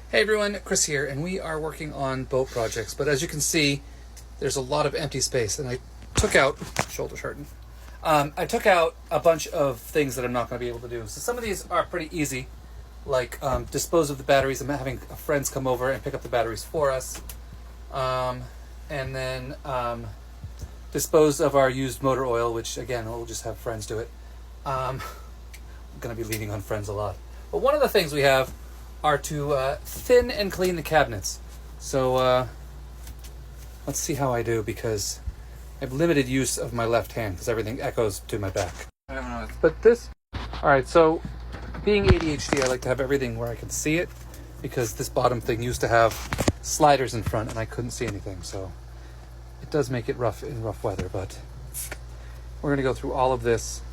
Hey everyone, Chris here, and we are working on boat projects, but as you can see, there's a lot of empty space, and I took out, shoulder shorten, I took out a bunch of things that I'm not going to be able to do. So some of these are pretty easy, like dispose of the batteries. I'm having friends come over and pick up the batteries for us, and then dispose of our used motor oil, which again, we'll just have friends do it. I'm going to be leaning on friends a lot. But one of the things we have are to thin and clean the cabinets. So let's see how I do, because I have limited use of my left hand because everything echoes to my back. I don't know. But this, all right, so being ADHD, I like to have everything where I can see it, because this bottom thing used to have sliders in front and I couldn't see anything. So it does make it rough in rough weather, but we're going to go through all of this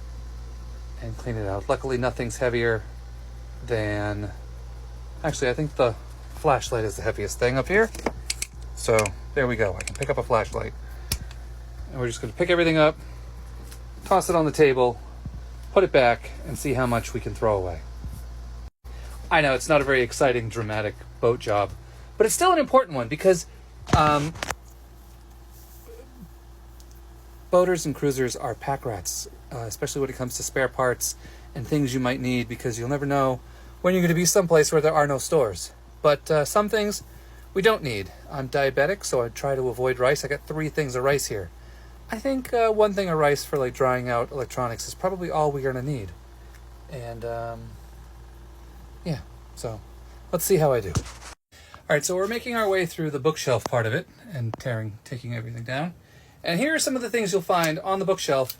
and clean it out. Luckily, nothing's heavier than... Actually, I think the flashlight is the heaviest thing up here. So there we go. I can pick up a flashlight. And we're just going to pick everything up, toss it on the table, put it back, and see how much we can throw away. I know it's not a very exciting, dramatic boat job, but it's still an important one, because boaters and cruisers are pack rats, especially when it comes to spare parts and things you might need, because you'll never know when you're going to be someplace where there are no stores. But some things we don't need. I'm diabetic, so I try to avoid rice. I got 3 things of rice here. I think 1 thing of rice for like drying out electronics is probably all we're going to need. And yeah, so let's see how I do. All right, so we're making our way through the bookshelf part of it and taking everything down. And here are some of the things you'll find on the bookshelf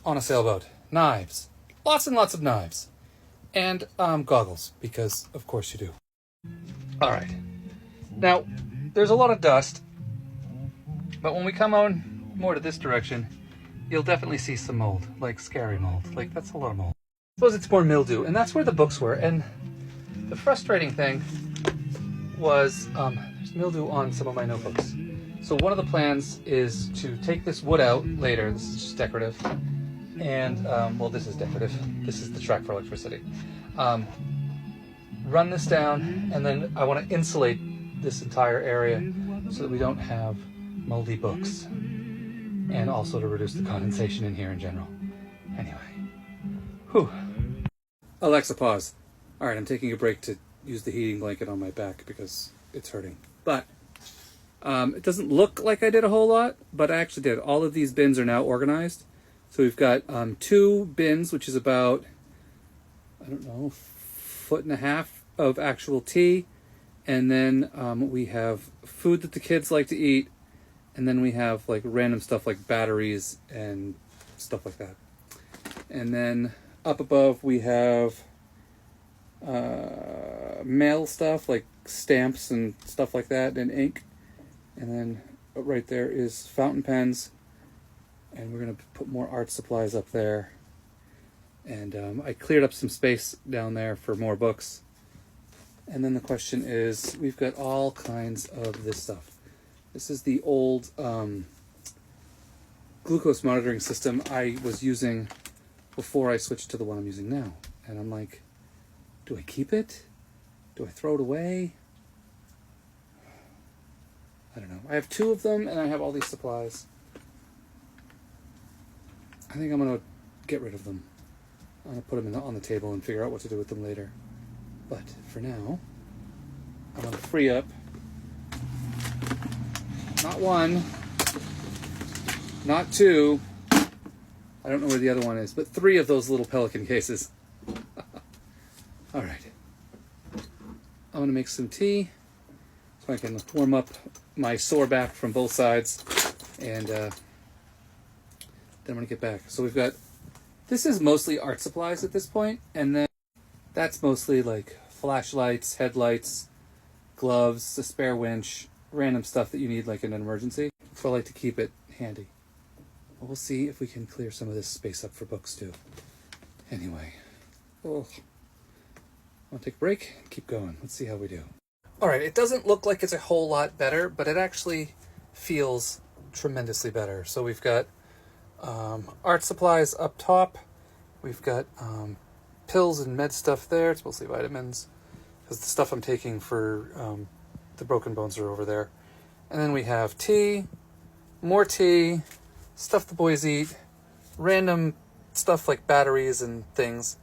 on a sailboat. Knives. Lots and lots of knives. And goggles, because of course you do. All right. Now, there's a lot of dust, but when we come on more to this direction, you'll definitely see some mold, like scary mold. Like, that's a lot of mold. I suppose it's more mildew, and that's where the books were. And the frustrating thing was there's mildew on some of my notebooks. So one of the plans is to take this wood out later. This is just decorative. And, well, this is decorative. This is the track for electricity. Run this down, and then I want to insulate this entire area so that we don't have moldy books. And also to reduce the condensation in here in general. Anyway. Whew. Alexa, pause. All right, I'm taking a break to use the heating blanket on my back because it's hurting. But it doesn't look like I did a whole lot, but I actually did. All of these bins are now organized. So we've got 2 bins, which is about, I don't know, 1.5 feet of actual tea. And then we have food that the kids like to eat. And then we have like random stuff like batteries and stuff like that. And then up above we have mail stuff like stamps and stuff like that, and ink. And then right there is fountain pens. And we're going to put more art supplies up there. And I cleared up some space down there for more books. And then the question is, we've got all kinds of this stuff. This is the old glucose monitoring system I was using before I switched to the one I'm using now. And I'm like, do I keep it? Do I throw it away? I don't know. I have 2 of them, and I have all these supplies. I think I'm going to get rid of them. I'm going to put them on the table and figure out what to do with them later. But for now, I'm going to free up not 1, not 2, I don't know where the other one is, but 3 of those little Pelican cases. All right. I'm going to make some tea so I can warm up my sore back from both sides. And then I'm going to get back. So we've got, this is mostly art supplies at this point, and then that's mostly like flashlights, headlights, gloves, a spare winch, random stuff that you need like in an emergency. So I like to keep it handy. But we'll see if we can clear some of this space up for books too. Anyway, I'll take a break and keep going. Let's see how we do. All right, it doesn't look like it's a whole lot better, but it actually feels tremendously better. So we've got art supplies up top. We've got pills and med stuff there. It's mostly vitamins. because the stuff I'm taking for the broken bones are over there. And then we have tea, more tea, stuff the boys eat, random stuff like batteries and things,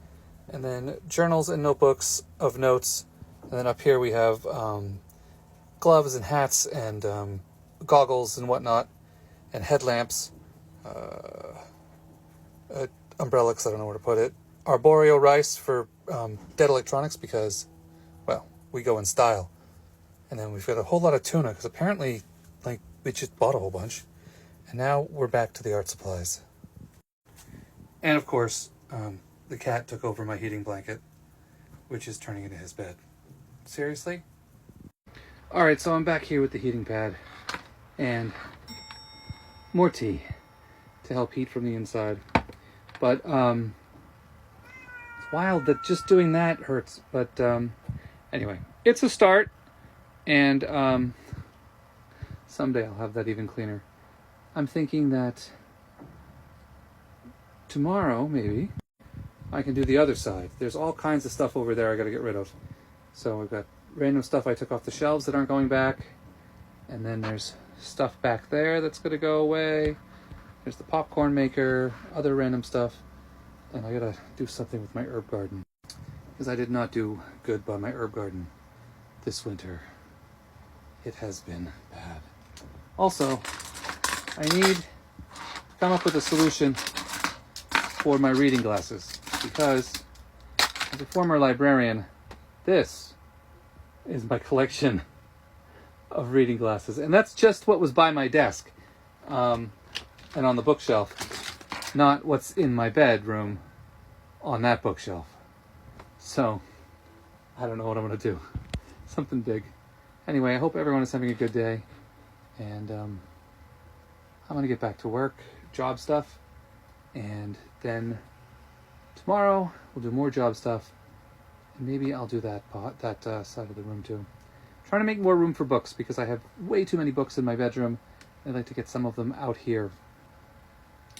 and then journals and notebooks of notes. And then up here we have gloves and hats and goggles and whatnot, and headlamps, umbrella, because I don't know where to put it, arboreal rice for dead electronics because, well, we go in style. And then we've got a whole lot of tuna because apparently, like, we just bought a whole bunch. And now we're back to the art supplies. And of course, the cat took over my heating blanket, which is turning into his bed. Seriously? All right, so I'm back here with the heating pad and more tea to help heat from the inside. But it's wild that just doing that hurts. But anyway, it's a start, and someday I'll have that even cleaner. I'm thinking that tomorrow, maybe, I can do the other side. There's all kinds of stuff over there I gotta get rid of. So I've got random stuff I took off the shelves that aren't going back. And then there's stuff back there that's gonna go away. There's the popcorn maker, other random stuff. And I gotta do something with my herb garden, because I did not do good by my herb garden this winter. It has been bad. Also, I need to come up with a solution for my reading glasses, because as a former librarian, this is my collection of reading glasses. And that's just what was by my desk and on the bookshelf, not what's in my bedroom on that bookshelf. So, I don't know what I'm going to do. Something big. Anyway, I hope everyone is having a good day. And I'm going to get back to work, job stuff. And then tomorrow we'll do more job stuff. And maybe I'll do that side of the room too. Trying to make more room for books because I have way too many books in my bedroom. I'd like to get some of them out here.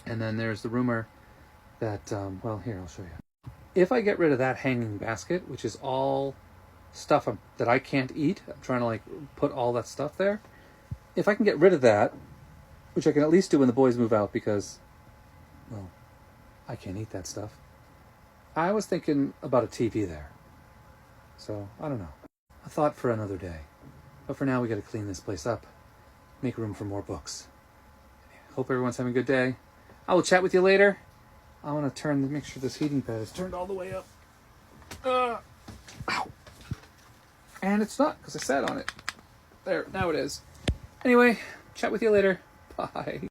And then there's the rumor that, well, here, I'll show you. If I get rid of that hanging basket, which is all stuff that I can't eat, I'm trying to like put all that stuff there. If I can get rid of that, which I can at least do when the boys move out because, well, I can't eat that stuff. I was thinking about a TV there. So, I don't know. A thought for another day. But for now, we got to clean this place up. Make room for more books. Hope everyone's having a good day. I will chat with you later. I want to make sure this heating pad is turned all the way up. Ow. And it's not, because I sat on it. There, now it is. Anyway, chat with you later. Bye.